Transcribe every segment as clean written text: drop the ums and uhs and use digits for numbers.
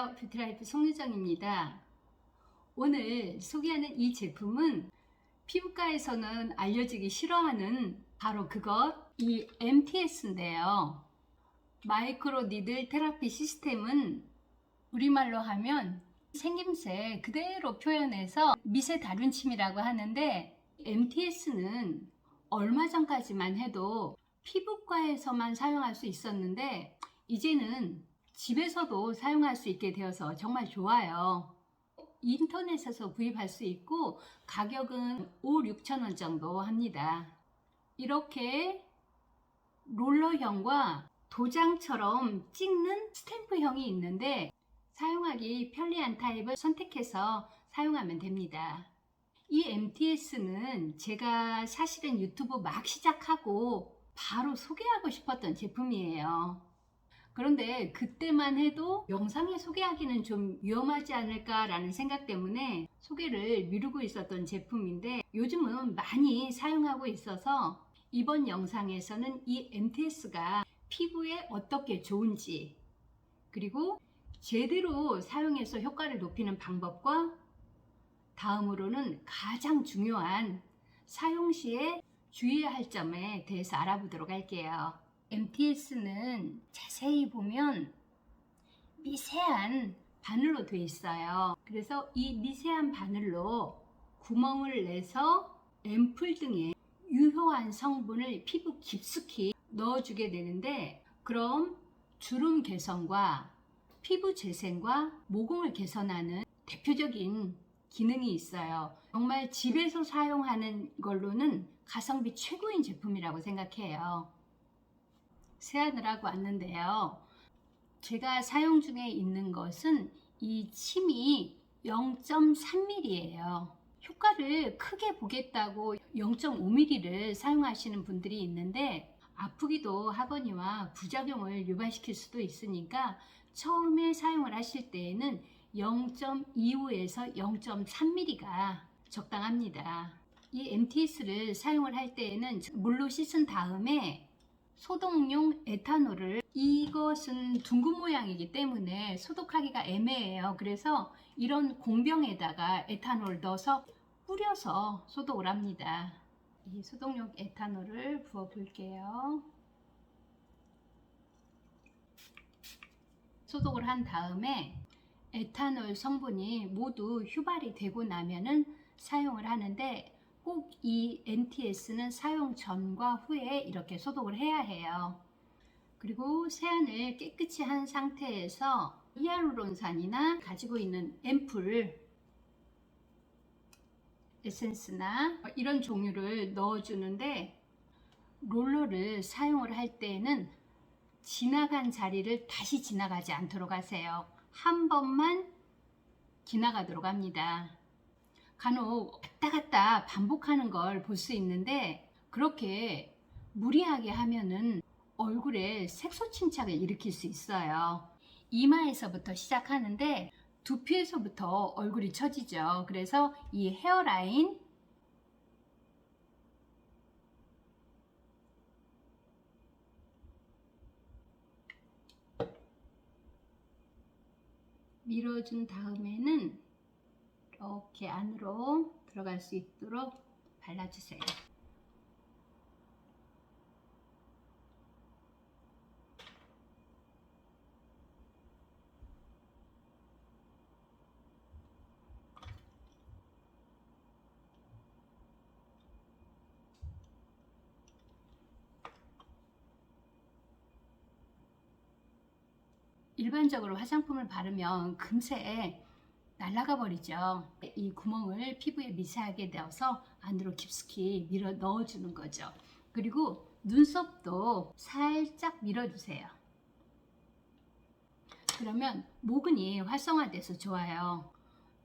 안녕하세요. 뷰티라이프 송유정입니다. 오늘 소개하는 이 제품은 피부과에서는 알려지기 싫어하는 바로 그것, 이 MTS인데요. 마이크로 니들 테라피 시스템은 우리말로 하면 생김새 그대로 표현해서 미세 다륜침이라고 하는데, MTS는 얼마 전까지만 해도 피부과에서만 사용할 수 있었는데 이제는 집에서도 사용할 수 있게 되어서 정말 좋아요. 인터넷에서 구입할 수 있고 가격은 5, 6천 원 정도 합니다. 이렇게 롤러형과 도장처럼 찍는 스탬프형이 있는데 사용하기 편리한 타입을 선택해서 사용하면 됩니다. 이 MTS는 제가 사실은 유튜브 막 시작하고 바로 소개하고 싶었던 제품이에요. 그런데 그때만 해도 영상에 소개하기는 좀 위험하지 않을까라는 생각 때문에 소개를 미루고 있었던 제품인데 요즘은 많이 사용하고 있어서 이번 영상에서는 이 MTS가 피부에 어떻게 좋은지, 그리고 제대로 사용해서 효과를 높이는 방법과 다음으로는 가장 중요한 사용 시에 주의해야 할 점에 대해서 알아보도록 할게요. MTS는 자세히 보면 미세한 바늘로 되어 있어요. 그래서 이 미세한 바늘로 구멍을 내서 앰플 등의 유효한 성분을 피부 깊숙이 넣어주게 되는데, 그럼 주름 개선과 피부 재생과 모공을 개선하는 대표적인 기능이 있어요. 정말 집에서 사용하는 걸로는 가성비 최고인 제품이라고 생각해요. 세안을 하고 왔는데요. 제가 사용 중에 있는 것은 이 침이 0.3mm예요. 효과를 크게 보겠다고 0.5mm를 사용하시는 분들이 있는데 아프기도 하거니와 부작용을 유발시킬 수도 있으니까 처음에 사용을 하실 때에는 0.25에서 0.3mm가 적당합니다. 이 MTS를 사용을 할 때에는 물로 씻은 다음에 소독용 에탄올을, 이것은 둥근 모양이기 때문에 소독하기가 애매해요. 그래서 이런 공병에다가 에탄올 넣어서 뿌려서 소독을 합니다. 이 소독용 에탄올을 부어 볼게요. 소독을 한 다음에 에탄올 성분이 모두 휴발이 되고 나면은 사용을 하는데, 꼭 이 MTS는 사용 전과 후에 이렇게 소독을 해야 해요. 그리고 세안을 깨끗이 한 상태에서 히알루론산이나 가지고 있는 앰플 에센스나 이런 종류를 넣어주는데, 롤러를 사용을 할 때에는 지나간 자리를 다시 지나가지 않도록 하세요. 한 번만 지나가도록 합니다. 간혹 왔다 갔다 반복하는 걸 볼 수 있는데 그렇게 무리하게 하면은 얼굴에 색소 침착을 일으킬 수 있어요. 이마에서부터 시작하는데 두피에서부터 얼굴이 처지죠. 그래서 이 헤어라인, 밀어준 다음에는 이렇게 안으로 들어갈 수 있도록 발라주세요. 일반적으로 화장품을 바르면 금세 날아가 버리죠. 이 구멍을 피부에 미세하게 넣어서 안으로 깊숙이 밀어 넣어주는 거죠. 그리고 눈썹도 살짝 밀어주세요. 그러면 모근이 활성화돼서 좋아요.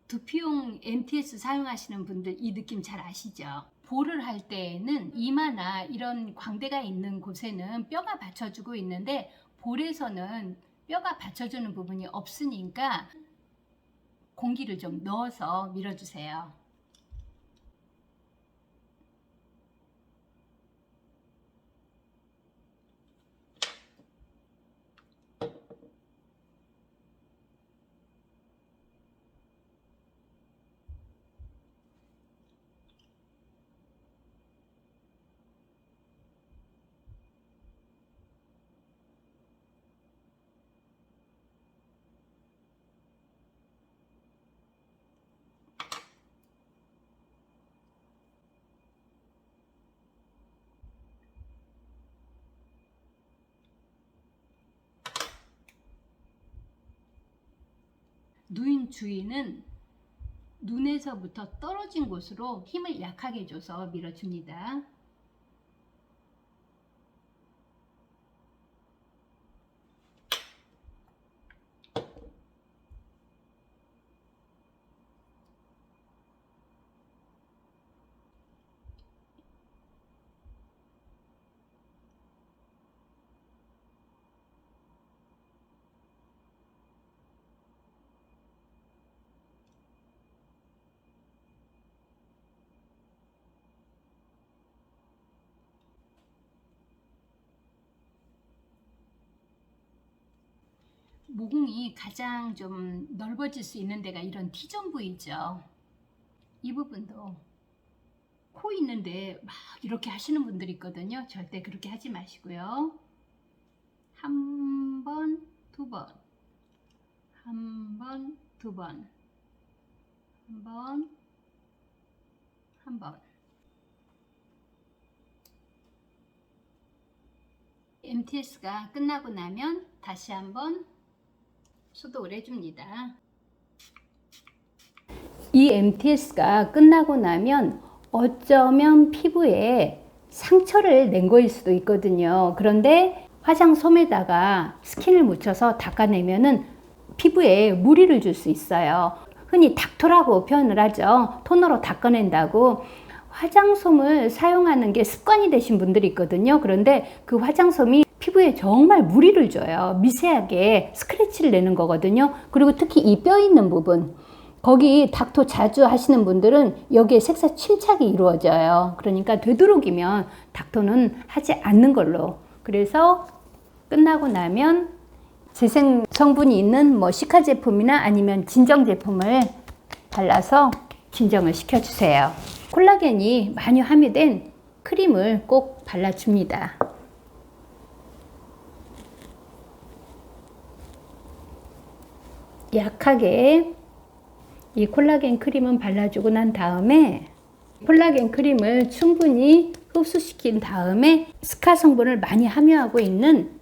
두피용 MTS 사용하시는 분들 이 느낌 잘 아시죠? 볼을 할 때에는 이마나 이런 광대가 있는 곳에는 뼈가 받쳐주고 있는데 볼에서는 뼈가 받쳐주는 부분이 없으니까 공기를 좀 넣어서 밀어주세요. 누인 주위는 눈에서부터 떨어진 곳으로 힘을 약하게 줘서 밀어줍니다. 모공이 가장 좀 넓어질 수 있는 데가 이런 T존 부위죠. 이 부분도 코 있는데 막 이렇게 하시는 분들이 있거든요. 절대 그렇게 하지 마시고요. 한 번, 두 번, 한 번, 두 번, 한 번, 한 번. MTS가 끝나고 나면 다시 한번 소독을 해줍니다. 이 MTS가 끝나고 나면 어쩌면 피부에 상처를 낸 거일 수도 있거든요. 그런데 화장솜에다가 스킨을 묻혀서 닦아내면은 피부에 무리를 줄 수 있어요. 흔히 닥터라고 표현을 하죠. 토너로 닦아낸다고. 화장솜을 사용하는 게 습관이 되신 분들이 있거든요. 그런데 그 화장솜이 피부에 정말 무리를 줘요. 미세하게 스크래치를 내는 거거든요. 그리고 특히 이 뼈 있는 부분, 거기 닥터 자주 하시는 분들은 여기에 색소 침착이 이루어져요. 그러니까 되도록이면 닥터는 하지 않는 걸로. 그래서 끝나고 나면 재생 성분이 있는 시카 제품이나 아니면 진정 제품을 발라서 진정을 시켜주세요. 콜라겐이 많이 함유된 크림을 꼭 발라줍니다. 약하게 이 콜라겐 크림은 발라주고 난 다음에 콜라겐 크림을 충분히 흡수시킨 다음에 스카 성분을 많이 함유하고 있는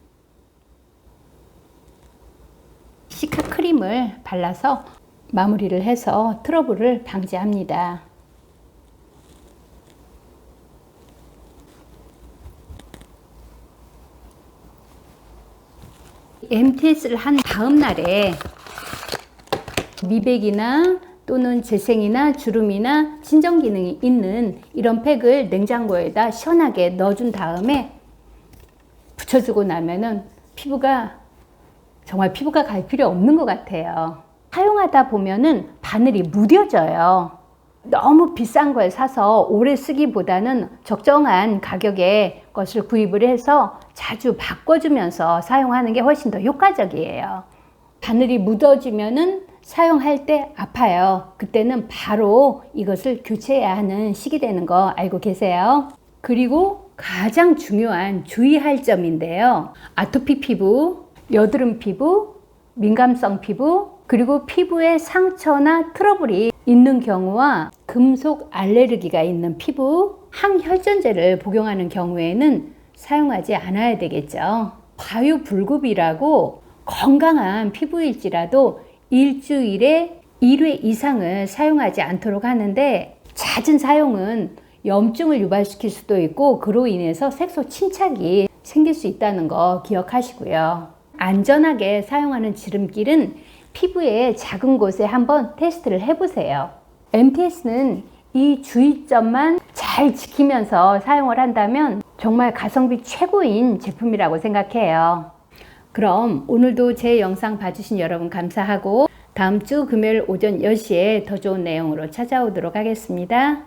시카 크림을 발라서 마무리를 해서 트러블을 방지합니다. MTS를 한 다음 날에 미백이나 또는 재생이나 주름이나 진정 기능이 있는 이런 팩을 냉장고에다 시원하게 넣어준 다음에 붙여주고 나면은 정말 피부가 갈 필요 없는 것 같아요. 사용하다 보면은 바늘이 무뎌져요. 너무 비싼 걸 사서 오래 쓰기보다는 적정한 가격의 것을 구입을 해서 자주 바꿔주면서 사용하는 게 훨씬 더 효과적이에요. 바늘이 묻어지면은 사용할 때 아파요. 그때는 바로 이것을 교체해야 하는 시기 되는 거 알고 계세요? 그리고 가장 중요한 주의할 점인데요. 아토피 피부, 여드름 피부, 민감성 피부, 그리고 피부에 상처나 트러블이 있는 경우와 금속 알레르기가 있는 피부, 항혈전제를 복용하는 경우에는 사용하지 않아야 되겠죠. 과유불급이라고 건강한 피부일지라도 일주일에 1회 이상을 사용하지 않도록 하는데 잦은 사용은 염증을 유발시킬 수도 있고 그로 인해서 색소 침착이 생길 수 있다는 거 기억하시고요. 안전하게 사용하는 지름길은 피부의 작은 곳에 한번 테스트를 해보세요. MTS는 이 주의점만 잘 지키면서 사용을 한다면 정말 가성비 최고인 제품이라고 생각해요. 그럼 오늘도 제 영상 봐주신 여러분 감사하고 다음 주 금요일 오전 10시에 더 좋은 내용으로 찾아오도록 하겠습니다.